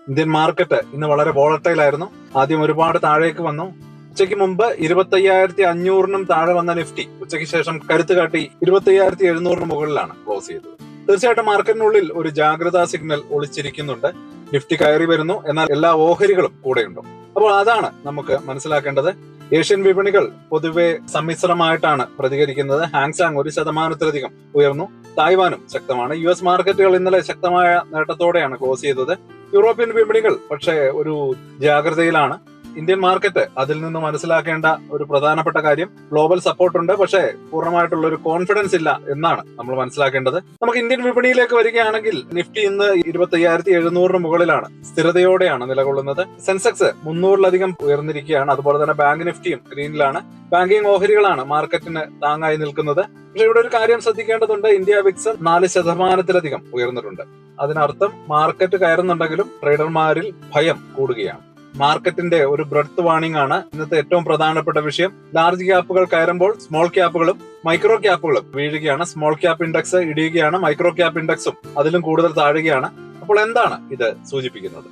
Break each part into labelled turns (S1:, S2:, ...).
S1: Indian market ഇന്ന് വളരെ volatile ആയിരുന്നു. ആദ്യം ഒരുപാട് താഴേക്ക് വന്നു. ഉച്ചയ്ക്ക് മുമ്പ് 25,500 താഴെ വന്ന നിഫ്റ്റി ഉച്ചയ്ക്ക് ശേഷം കരുത്ത് കാട്ടി 25,700 മുകളിലാണ് ക്ലോസ് ചെയ്തത്. തീർച്ചയായിട്ടും മാർക്കറ്റിനുള്ളിൽ ഒരു ജാഗ്രതാ സിഗ്നൽ ഒളിച്ചിരിക്കുന്നുണ്ട്. നിഫ്റ്റി കയറി വരുന്നു, എന്നാൽ എല്ലാ ഓഹരികളും കൂടെയുണ്ട്. അപ്പോൾ അതാണ് നമുക്ക് മനസ്സിലാക്കേണ്ടത്. ഏഷ്യൻ വിപണികൾ പൊതുവെ സമ്മിശ്രമായിട്ടാണ് പ്രതികരിക്കുന്നത്. ഹാങ്സാങ് 1% ഉയർന്നു. തായ്വാനും ശക്തമാണ്. US മാർക്കറ്റുകൾ ഇന്നലെ ശക്തമായ നേട്ടത്തോടെയാണ് ക്ലോസ് ചെയ്തത്. യൂറോപ്യൻ വിപണികൾ പക്ഷേ ഒരു ജാഗ്രതയിലാണ്. ഇന്ത്യൻ മാർക്കറ്റ് അതിൽ നിന്ന് മനസ്സിലാക്കേണ്ട ഒരു പ്രധാനപ്പെട്ട കാര്യം, ഗ്ലോബൽ സപ്പോർട്ട് ഉണ്ട്, പക്ഷേ പൂർണ്ണമായിട്ടുള്ള ഒരു കോൺഫിഡൻസ് ഇല്ല എന്നാണ് നമ്മൾ മനസ്സിലാക്കേണ്ടത്. നമുക്ക് ഇന്ത്യൻ വിപണിയിലേക്ക് വരികയാണെങ്കിൽ നിഫ്റ്റി ഇന്ന് 25,700 മുകളിലാണ്, സ്ഥിരതയോടെയാണ് നിലകൊള്ളുന്നത്. സെൻസെക്സ് 300-ലധികം ഉയർന്നിരിക്കുകയാണ്. അതുപോലെ തന്നെ ബാങ്ക് നിഫ്റ്റിയും ഗ്രീനിലാണ്. ബാങ്കിങ് ഓഹരികളാണ് മാർക്കറ്റിന് താങ്ങായി നിൽക്കുന്നത്. പക്ഷെ ഇവിടെ ഒരു കാര്യം ശ്രദ്ധിക്കേണ്ടതുണ്ട്. ഇന്ത്യ വിക്സ് 4%-ലധികം ഉയർന്നിട്ടുണ്ട്. അതിനർത്ഥം മാർക്കറ്റ് കയറുന്നുണ്ടെങ്കിലും ട്രേഡർമാരിൽ ഭയം കൂടുകയാണ്. മാർക്കറ്റിന്റെ ഒരു ബ്രെഡ്ത്ത് വാർണിംഗ് ആണ് ഇന്നത്തെ ഏറ്റവും പ്രധാനപ്പെട്ട വിഷയം. ലാർജ് ക്യാപ്പുകൾ കയറുമ്പോൾ സ്മോൾ ക്യാപ്പുകളും മൈക്രോ ക്യാപ്പുകളും വീഴുകയാണ്. സ്മോൾ ക്യാപ്പ് ഇൻഡെക്സ് ഇടിയുകയാണ്, മൈക്രോ ക്യാപ്പ് ഇൻഡെക്സും അതിലും കൂടുതൽ താഴുകയാണ്. അപ്പോൾ എന്താണ് ഇത് സൂചിപ്പിക്കുന്നത്?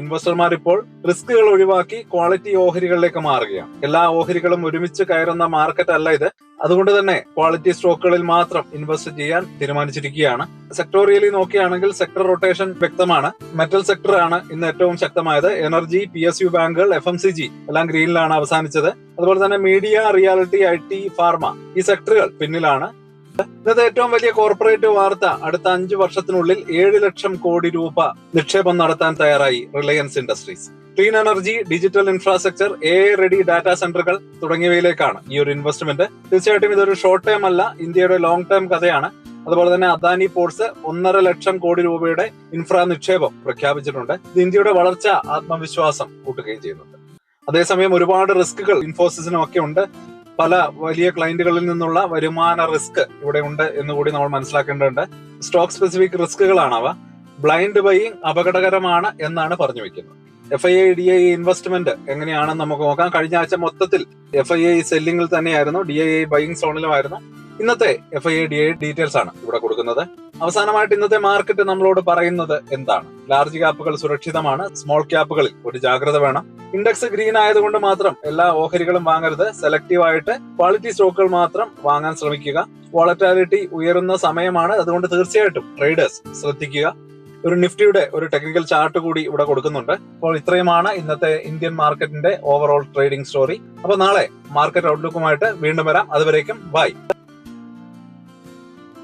S1: ഇൻവെസ്റ്റർമാർ ഇപ്പോൾ റിസ്കുകൾ ഒഴിവാക്കി ക്വാളിറ്റി ഓഹരികളിലേക്ക് മാറുകയാണ്. എല്ലാ ഓഹരികളും ഒരുമിച്ച് കയറുന്ന മാർക്കറ്റ് അല്ല ഇത്. അതുകൊണ്ട് തന്നെ ക്വാളിറ്റി സ്റ്റോക്കുകളിൽ മാത്രം ഇൻവെസ്റ്റ് ചെയ്യാൻ തീരുമാനിച്ചിരിക്കുകയാണ്. സെക്ടോറിയലി നോക്കുകയാണെങ്കിൽ സെക്ടർ റൊട്ടേഷൻ വ്യക്തമാണ്. മെറ്റൽ സെക്ടർ ആണ് ഇന്ന് ഏറ്റവും ശക്തമായത്. എനർജി, PSU ബാങ്കുകൾ, FMCG എല്ലാം ഗ്രീനിലാണ് അവസാനിച്ചത്. അതുപോലെ തന്നെ മീഡിയ, റിയാലിറ്റി, IT, ഫാർമ ഈ സെക്ടറുകൾ പിന്നിലാണ്. ഇന്നത്തെ ഏറ്റവും വലിയ കോർപ്പറേറ്റ് വാർത്ത, അടുത്ത 5 വർഷത്തിനുള്ളിൽ 7 ലക്ഷം കോടി രൂപ നിക്ഷേപം നടത്താൻ തയ്യാറായി Reliance industries. Clean energy, digital infrastructure, AI ready data സെന്ററുകൾ തുടങ്ങിയവയിലേക്കാണ് ഈ ഒരു ഇൻവെസ്റ്റ്മെന്റ്. തീർച്ചയായിട്ടും ഇതൊരു ഷോർട്ട് ടേം അല്ല, ഇന്ത്യയുടെ ലോങ് ടേം കഥയാണ്. അതുപോലെ തന്നെ അദാനി പോർട്സ് 1.5 ലക്ഷം കോടി രൂപയുടെ ഇൻഫ്രാ നിക്ഷേപം പ്രഖ്യാപിച്ചിട്ടുണ്ട്. ഇത് ഇന്ത്യയുടെ വളർച്ച ആത്മവിശ്വാസം കൂട്ടുകയും ചെയ്യുന്നുണ്ട്. അതേസമയം ഒരുപാട് റിസ്കുകൾ ഇൻഫോസിസിനും ഒക്കെ ഉണ്ട്. പല വലിയ ക്ലയന്റുകളിൽ നിന്നുള്ള വരുമാന റിസ്ക് ഇവിടെ ഉണ്ട് എന്നുകൂടി നമ്മൾ മനസ്സിലാക്കേണ്ടതുണ്ട്. സ്റ്റോക്ക് സ്പെസിഫിക് റിസ്കുകളാണ് അവ. ബ്ലൈൻഡ് ബൈയിങ് അപകടകരമാണ് എന്നാണ് പറഞ്ഞു വെക്കുന്നത്. FII DII ഇൻവെസ്റ്റ്മെന്റ് എങ്ങനെയാണെന്ന് നമുക്ക് നോക്കാം. കഴിഞ്ഞ ആഴ്ച മൊത്തത്തിൽ FII സെല്ലിംഗിൽ തന്നെയായിരുന്നു, DII ബൈയിങ് സോണിലുമായിരുന്നു. ഇന്നത്തെ FII DII ഡീറ്റെയിൽസ് ആണ് ഇവിടെ കൊടുക്കുന്നത്. അവസാനമായിട്ട് ഇന്നത്തെ മാർക്കറ്റ് നമ്മളോട് പറയുന്നത് എന്താണ്? ലാർജ് ക്യാപ്പുകൾ സുരക്ഷിതമാണ്, സ്മോൾ ക്യാപ്പുകളിൽ ഒരു ജാഗ്രത വേണം. ഇൻഡെക്സ് ഗ്രീൻ ആയതുകൊണ്ട് മാത്രം എല്ലാ ഓഹരികളും വാങ്ങരുത്. സെലക്റ്റീവ് ആയിട്ട് ക്വാളിറ്റി സ്റ്റോക്കുകൾ മാത്രം വാങ്ങാൻ ശ്രമിക്കുക. വോളറ്റാലിറ്റി ഉയരുന്ന സമയമാണ്, അതുകൊണ്ട് തീർച്ചയായിട്ടും ട്രേഡേഴ്സ് ശ്രദ്ധിക്കുക. ഒരു നിഫ്റ്റിയുടെ ഒരു ടെക്നിക്കൽ ചാർട്ട് കൂടി ഇവിടെ കൊടുക്കുന്നുണ്ട്. അപ്പോൾ ഇത്രയുമാണ് ഇന്നത്തെ ഇന്ത്യൻ മാർക്കറ്റിന്റെ ഓവറോൾ ട്രേഡിംഗ് സ്റ്റോറി. അപ്പോൾ നാളെ മാർക്കറ്റ് ഔട്ട്ലുക്കുമായിട്ട് വീണ്ടും വരാം. അതുവരേക്കും ബൈ.